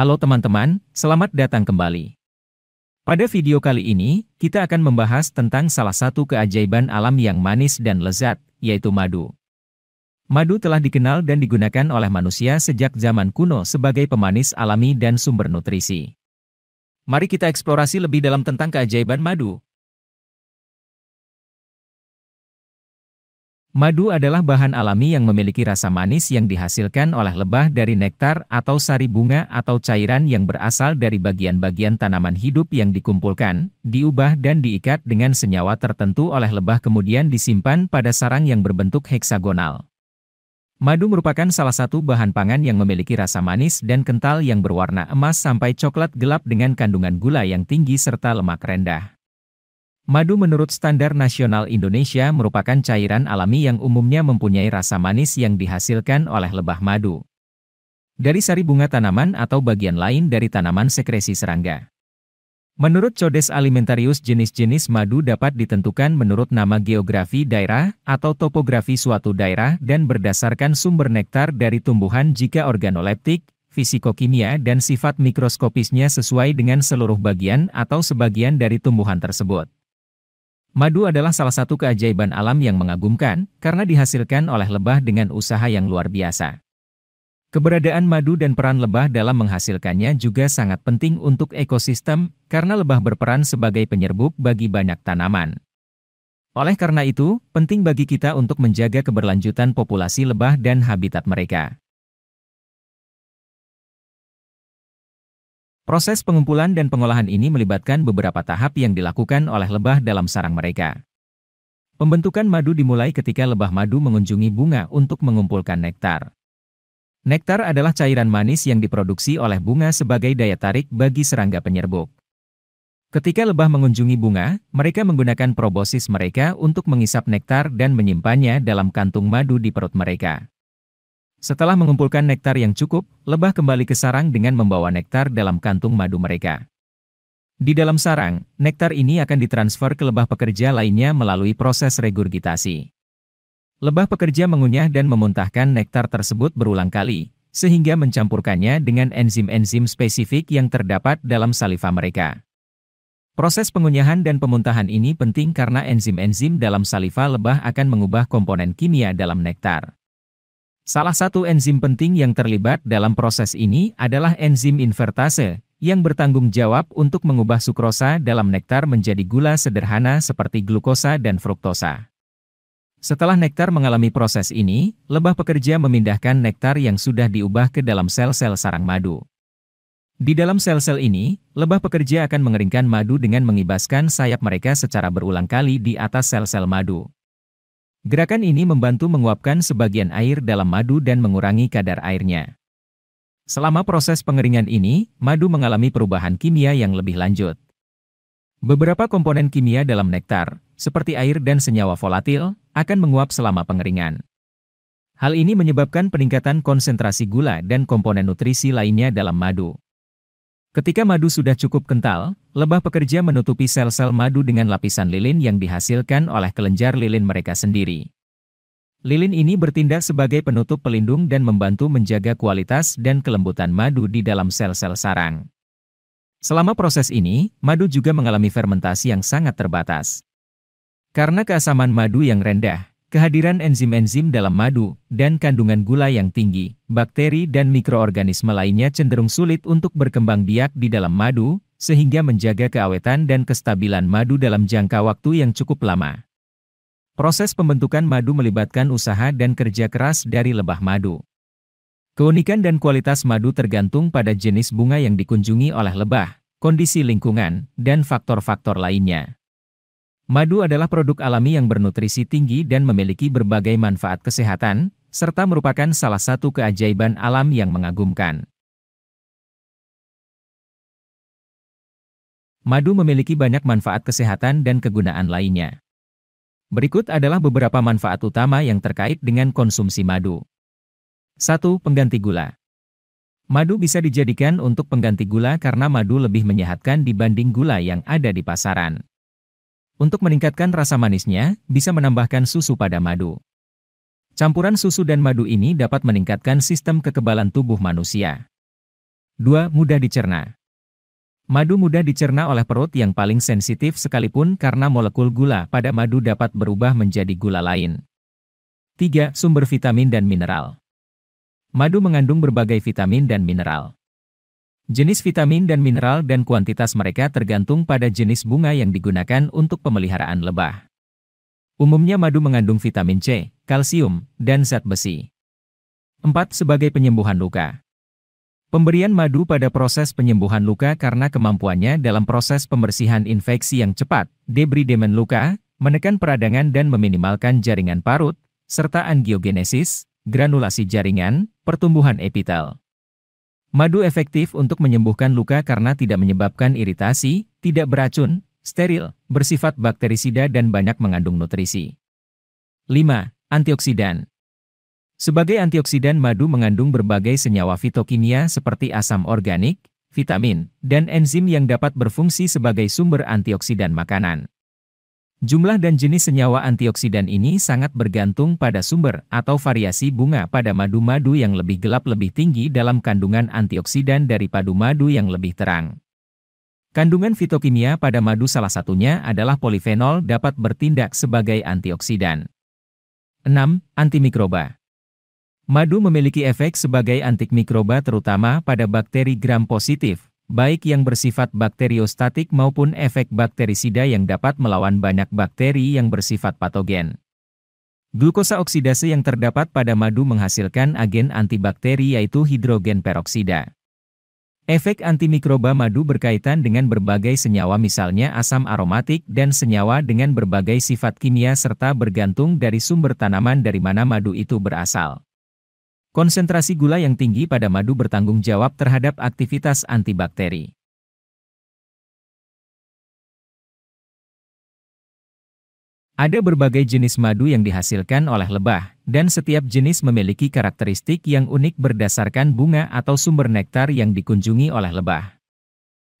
Halo teman-teman, selamat datang kembali. Pada video kali ini, kita akan membahas tentang salah satu keajaiban alam yang manis dan lezat, yaitu madu. Madu telah dikenal dan digunakan oleh manusia sejak zaman kuno sebagai pemanis alami dan sumber nutrisi. Mari kita eksplorasi lebih dalam tentang keajaiban madu. Madu adalah bahan alami yang memiliki rasa manis yang dihasilkan oleh lebah dari nektar atau sari bunga atau cairan yang berasal dari bagian-bagian tanaman hidup yang dikumpulkan, diubah dan diikat dengan senyawa tertentu oleh lebah kemudian disimpan pada sarang yang berbentuk heksagonal. Madu merupakan salah satu bahan pangan yang memiliki rasa manis dan kental yang berwarna emas sampai coklat gelap dengan kandungan gula yang tinggi serta lemak rendah. Madu menurut standar nasional Indonesia merupakan cairan alami yang umumnya mempunyai rasa manis yang dihasilkan oleh lebah madu dari sari bunga tanaman atau bagian lain dari tanaman sekresi serangga. Menurut Codes Alimentarius, jenis-jenis madu dapat ditentukan menurut nama geografi daerah atau topografi suatu daerah dan berdasarkan sumber nektar dari tumbuhan jika organoleptik, fisikokimia dan sifat mikroskopisnya sesuai dengan seluruh bagian atau sebagian dari tumbuhan tersebut. Madu adalah salah satu keajaiban alam yang mengagumkan, karena dihasilkan oleh lebah dengan usaha yang luar biasa. Keberadaan madu dan peran lebah dalam menghasilkannya juga sangat penting untuk ekosistem, karena lebah berperan sebagai penyerbuk bagi banyak tanaman. Oleh karena itu, penting bagi kita untuk menjaga keberlanjutan populasi lebah dan habitat mereka. Proses pengumpulan dan pengolahan ini melibatkan beberapa tahap yang dilakukan oleh lebah dalam sarang mereka. Pembentukan madu dimulai ketika lebah madu mengunjungi bunga untuk mengumpulkan nektar. Nektar adalah cairan manis yang diproduksi oleh bunga sebagai daya tarik bagi serangga penyerbuk. Ketika lebah mengunjungi bunga, mereka menggunakan proboscis mereka untuk mengisap nektar dan menyimpannya dalam kantung madu di perut mereka. Setelah mengumpulkan nektar yang cukup, lebah kembali ke sarang dengan membawa nektar dalam kantung madu mereka. Di dalam sarang, nektar ini akan ditransfer ke lebah pekerja lainnya melalui proses regurgitasi. Lebah pekerja mengunyah dan memuntahkan nektar tersebut berulang kali, sehingga mencampurkannya dengan enzim-enzim spesifik yang terdapat dalam saliva mereka. Proses pengunyahan dan pemuntahan ini penting karena enzim-enzim dalam saliva lebah akan mengubah komponen kimia dalam nektar. Salah satu enzim penting yang terlibat dalam proses ini adalah enzim invertase, yang bertanggung jawab untuk mengubah sukrosa dalam nektar menjadi gula sederhana seperti glukosa dan fruktosa. Setelah nektar mengalami proses ini, lebah pekerja memindahkan nektar yang sudah diubah ke dalam sel-sel sarang madu. Di dalam sel-sel ini, lebah pekerja akan mengeringkan madu dengan mengibaskan sayap mereka secara berulang kali di atas sel-sel madu. Gerakan ini membantu menguapkan sebagian air dalam madu dan mengurangi kadar airnya. Selama proses pengeringan ini, madu mengalami perubahan kimia yang lebih lanjut. Beberapa komponen kimia dalam nektar, seperti air dan senyawa volatil, akan menguap selama pengeringan. Hal ini menyebabkan peningkatan konsentrasi gula dan komponen nutrisi lainnya dalam madu. Ketika madu sudah cukup kental, lebah pekerja menutupi sel-sel madu dengan lapisan lilin yang dihasilkan oleh kelenjar lilin mereka sendiri. Lilin ini bertindak sebagai penutup pelindung dan membantu menjaga kualitas dan kelembutan madu di dalam sel-sel sarang. Selama proses ini, madu juga mengalami fermentasi yang sangat terbatas. Karena keasaman madu yang rendah, kehadiran enzim-enzim dalam madu, dan kandungan gula yang tinggi, bakteri dan mikroorganisme lainnya cenderung sulit untuk berkembang biak di dalam madu, sehingga menjaga keawetan dan kestabilan madu dalam jangka waktu yang cukup lama. Proses pembentukan madu melibatkan usaha dan kerja keras dari lebah madu. Keunikan dan kualitas madu tergantung pada jenis bunga yang dikunjungi oleh lebah, kondisi lingkungan, dan faktor-faktor lainnya. Madu adalah produk alami yang bernutrisi tinggi dan memiliki berbagai manfaat kesehatan, serta merupakan salah satu keajaiban alam yang mengagumkan. Madu memiliki banyak manfaat kesehatan dan kegunaan lainnya. Berikut adalah beberapa manfaat utama yang terkait dengan konsumsi madu. 1. Pengganti gula. Madu bisa dijadikan untuk pengganti gula karena madu lebih menyehatkan dibanding gula yang ada di pasaran. Untuk meningkatkan rasa manisnya, bisa menambahkan susu pada madu. Campuran susu dan madu ini dapat meningkatkan sistem kekebalan tubuh manusia. 2. Mudah dicerna. Madu mudah dicerna oleh perut yang paling sensitif sekalipun karena molekul gula pada madu dapat berubah menjadi gula lain. 3. Sumber vitamin dan mineral. Madu mengandung berbagai vitamin dan mineral. Jenis vitamin dan mineral dan kuantitas mereka tergantung pada jenis bunga yang digunakan untuk pemeliharaan lebah. Umumnya madu mengandung vitamin C, kalsium, dan zat besi. 4. Sebagai penyembuhan luka. Pemberian madu pada proses penyembuhan luka karena kemampuannya dalam proses pembersihan infeksi yang cepat, debridemen luka, menekan peradangan dan meminimalkan jaringan parut, serta angiogenesis, granulasi jaringan, pertumbuhan epitel. Madu efektif untuk menyembuhkan luka karena tidak menyebabkan iritasi, tidak beracun, steril, bersifat bakterisida dan banyak mengandung nutrisi. 5. Antioksidan. Sebagai antioksidan, madu mengandung berbagai senyawa fitokimia seperti asam organik, vitamin, dan enzim yang dapat berfungsi sebagai sumber antioksidan makanan. Jumlah dan jenis senyawa antioksidan ini sangat bergantung pada sumber atau variasi bunga pada madu-madu yang lebih gelap lebih tinggi dalam kandungan antioksidan daripada madu yang lebih terang. Kandungan fitokimia pada madu salah satunya adalah polifenol dapat bertindak sebagai antioksidan. 6. Antimikroba. Madu memiliki efek sebagai antimikroba terutama pada bakteri gram-positif, baik yang bersifat bakteriostatik maupun efek bakterisida yang dapat melawan banyak bakteri yang bersifat patogen. Glukosa oksidase yang terdapat pada madu menghasilkan agen antibakteri yaitu hidrogen peroksida. Efek antimikroba madu berkaitan dengan berbagai senyawa misalnya asam aromatik dan senyawa dengan berbagai sifat kimia serta bergantung dari sumber tanaman dari mana madu itu berasal. Konsentrasi gula yang tinggi pada madu bertanggung jawab terhadap aktivitas antibakteri. Ada berbagai jenis madu yang dihasilkan oleh lebah, dan setiap jenis memiliki karakteristik yang unik berdasarkan bunga atau sumber nektar yang dikunjungi oleh lebah.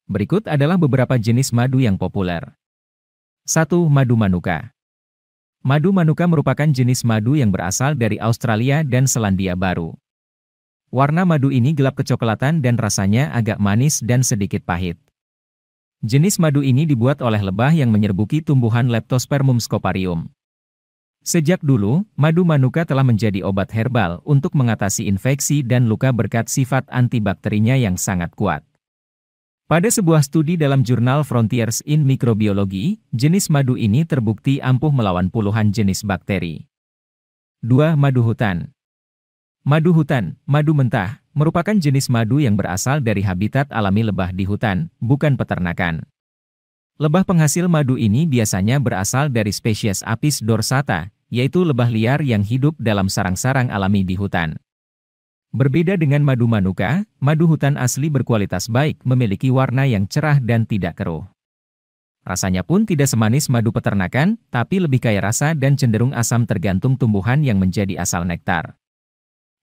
Berikut adalah beberapa jenis madu yang populer. 1. Madu Manuka. Madu Manuka merupakan jenis madu yang berasal dari Australia dan Selandia Baru. Warna madu ini gelap kecoklatan dan rasanya agak manis dan sedikit pahit. Jenis madu ini dibuat oleh lebah yang menyerbuki tumbuhan Leptospermum scoparium. Sejak dulu, madu Manuka telah menjadi obat herbal untuk mengatasi infeksi dan luka berkat sifat antibakterinya yang sangat kuat. Pada sebuah studi dalam jurnal Frontiers in Microbiology, jenis madu ini terbukti ampuh melawan puluhan jenis bakteri. 2. Madu hutan. Madu hutan, madu mentah, merupakan jenis madu yang berasal dari habitat alami lebah di hutan, bukan peternakan. Lebah penghasil madu ini biasanya berasal dari spesies Apis dorsata, yaitu lebah liar yang hidup dalam sarang-sarang alami di hutan. Berbeda dengan madu Manuka, madu hutan asli berkualitas baik, memiliki warna yang cerah dan tidak keruh. Rasanya pun tidak semanis madu peternakan, tapi lebih kaya rasa dan cenderung asam tergantung tumbuhan yang menjadi asal nektar.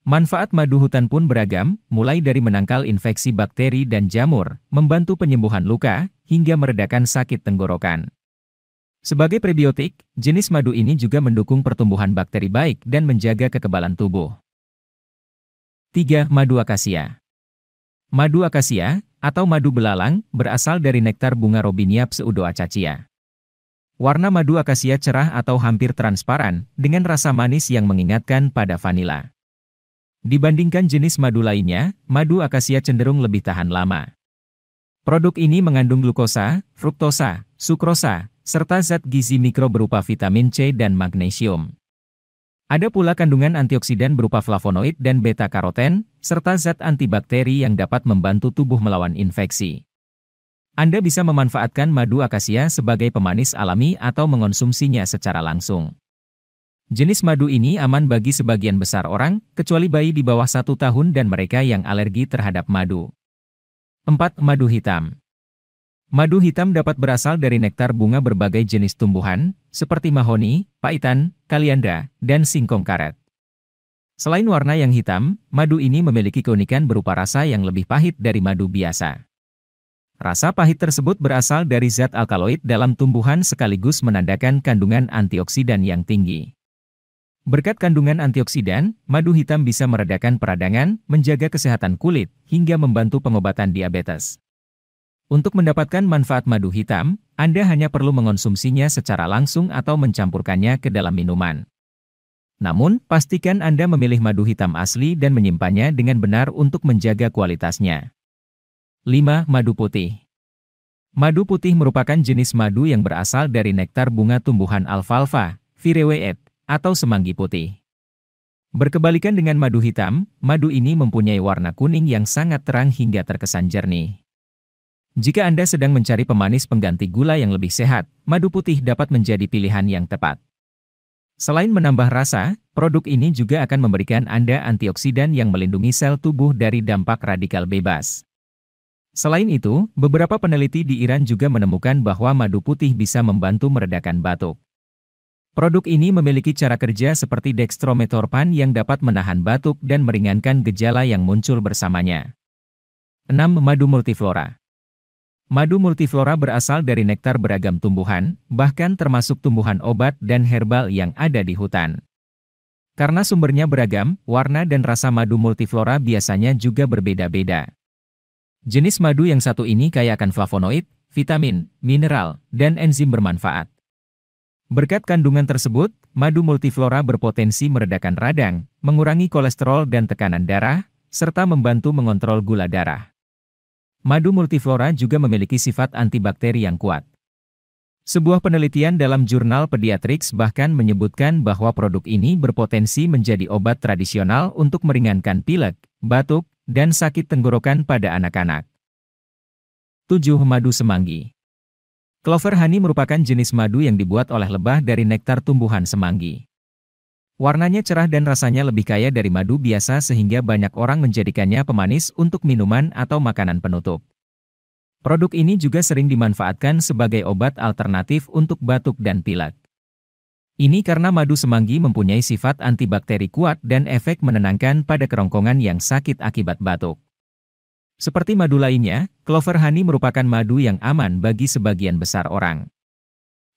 Manfaat madu hutan pun beragam, mulai dari menangkal infeksi bakteri dan jamur, membantu penyembuhan luka, hingga meredakan sakit tenggorokan. Sebagai prebiotik, jenis madu ini juga mendukung pertumbuhan bakteri baik dan menjaga kekebalan tubuh. 3. Madu akasia. Madu akasia, atau madu belalang, berasal dari nektar bunga Robinia pseudoacacia. Warna madu akasia cerah atau hampir transparan, dengan rasa manis yang mengingatkan pada vanila. Dibandingkan jenis madu lainnya, madu akasia cenderung lebih tahan lama. Produk ini mengandung glukosa, fruktosa, sukrosa, serta zat gizi mikro berupa vitamin C dan magnesium. Ada pula kandungan antioksidan berupa flavonoid dan beta-karoten, serta zat antibakteri yang dapat membantu tubuh melawan infeksi. Anda bisa memanfaatkan madu akasia sebagai pemanis alami atau mengonsumsinya secara langsung. Jenis madu ini aman bagi sebagian besar orang, kecuali bayi di bawah 1 tahun dan mereka yang alergi terhadap madu. 4. Madu hitam. Madu hitam dapat berasal dari nektar bunga berbagai jenis tumbuhan, seperti mahoni, paitan, kaliandra, dan singkong karet. Selain warna yang hitam, madu ini memiliki keunikan berupa rasa yang lebih pahit dari madu biasa. Rasa pahit tersebut berasal dari zat alkaloid dalam tumbuhan sekaligus menandakan kandungan antioksidan yang tinggi. Berkat kandungan antioksidan, madu hitam bisa meredakan peradangan, menjaga kesehatan kulit, hingga membantu pengobatan diabetes. Untuk mendapatkan manfaat madu hitam, Anda hanya perlu mengonsumsinya secara langsung atau mencampurkannya ke dalam minuman. Namun, pastikan Anda memilih madu hitam asli dan menyimpannya dengan benar untuk menjaga kualitasnya. 5. Madu putih. Madu putih merupakan jenis madu yang berasal dari nektar bunga tumbuhan alfalfa, vireweet, atau semanggi putih. Berkebalikan dengan madu hitam, madu ini mempunyai warna kuning yang sangat terang hingga terkesan jernih. Jika Anda sedang mencari pemanis pengganti gula yang lebih sehat, madu putih dapat menjadi pilihan yang tepat. Selain menambah rasa, produk ini juga akan memberikan Anda antioksidan yang melindungi sel tubuh dari dampak radikal bebas. Selain itu, beberapa peneliti di Iran juga menemukan bahwa madu putih bisa membantu meredakan batuk. Produk ini memiliki cara kerja seperti dextrometorphan yang dapat menahan batuk dan meringankan gejala yang muncul bersamanya. 6. Madu multiflora. Madu multiflora berasal dari nektar beragam tumbuhan, bahkan termasuk tumbuhan obat dan herbal yang ada di hutan. Karena sumbernya beragam, warna dan rasa madu multiflora biasanya juga berbeda-beda. Jenis madu yang satu ini kaya akan flavonoid, vitamin, mineral, dan enzim bermanfaat. Berkat kandungan tersebut, madu multiflora berpotensi meredakan radang, mengurangi kolesterol dan tekanan darah, serta membantu mengontrol gula darah. Madu multiflora juga memiliki sifat antibakteri yang kuat. Sebuah penelitian dalam jurnal Pediatrics bahkan menyebutkan bahwa produk ini berpotensi menjadi obat tradisional untuk meringankan pilek, batuk, dan sakit tenggorokan pada anak-anak. 7. Madu semanggi. Clover honey merupakan jenis madu yang dibuat oleh lebah dari nektar tumbuhan semanggi. Warnanya cerah dan rasanya lebih kaya dari madu biasa sehingga banyak orang menjadikannya pemanis untuk minuman atau makanan penutup. Produk ini juga sering dimanfaatkan sebagai obat alternatif untuk batuk dan pilek. Ini karena madu semanggi mempunyai sifat antibakteri kuat dan efek menenangkan pada kerongkongan yang sakit akibat batuk. Seperti madu lainnya, clover honey merupakan madu yang aman bagi sebagian besar orang.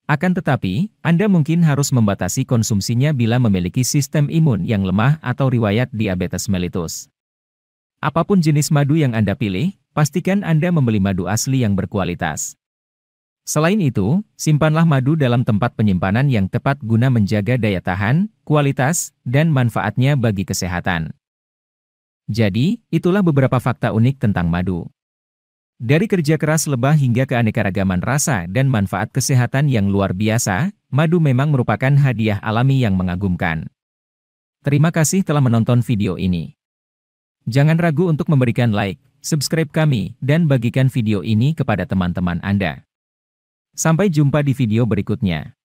Akan tetapi, Anda mungkin harus membatasi konsumsinya bila memiliki sistem imun yang lemah atau riwayat diabetes mellitus. Apapun jenis madu yang Anda pilih, pastikan Anda membeli madu asli yang berkualitas. Selain itu, simpanlah madu dalam tempat penyimpanan yang tepat guna menjaga daya tahan, kualitas, dan manfaatnya bagi kesehatan. Jadi, itulah beberapa fakta unik tentang madu. Dari kerja keras lebah hingga keanekaragaman rasa dan manfaat kesehatan yang luar biasa, madu memang merupakan hadiah alami yang mengagumkan. Terima kasih telah menonton video ini. Jangan ragu untuk memberikan like, subscribe kami, dan bagikan video ini kepada teman-teman Anda. Sampai jumpa di video berikutnya.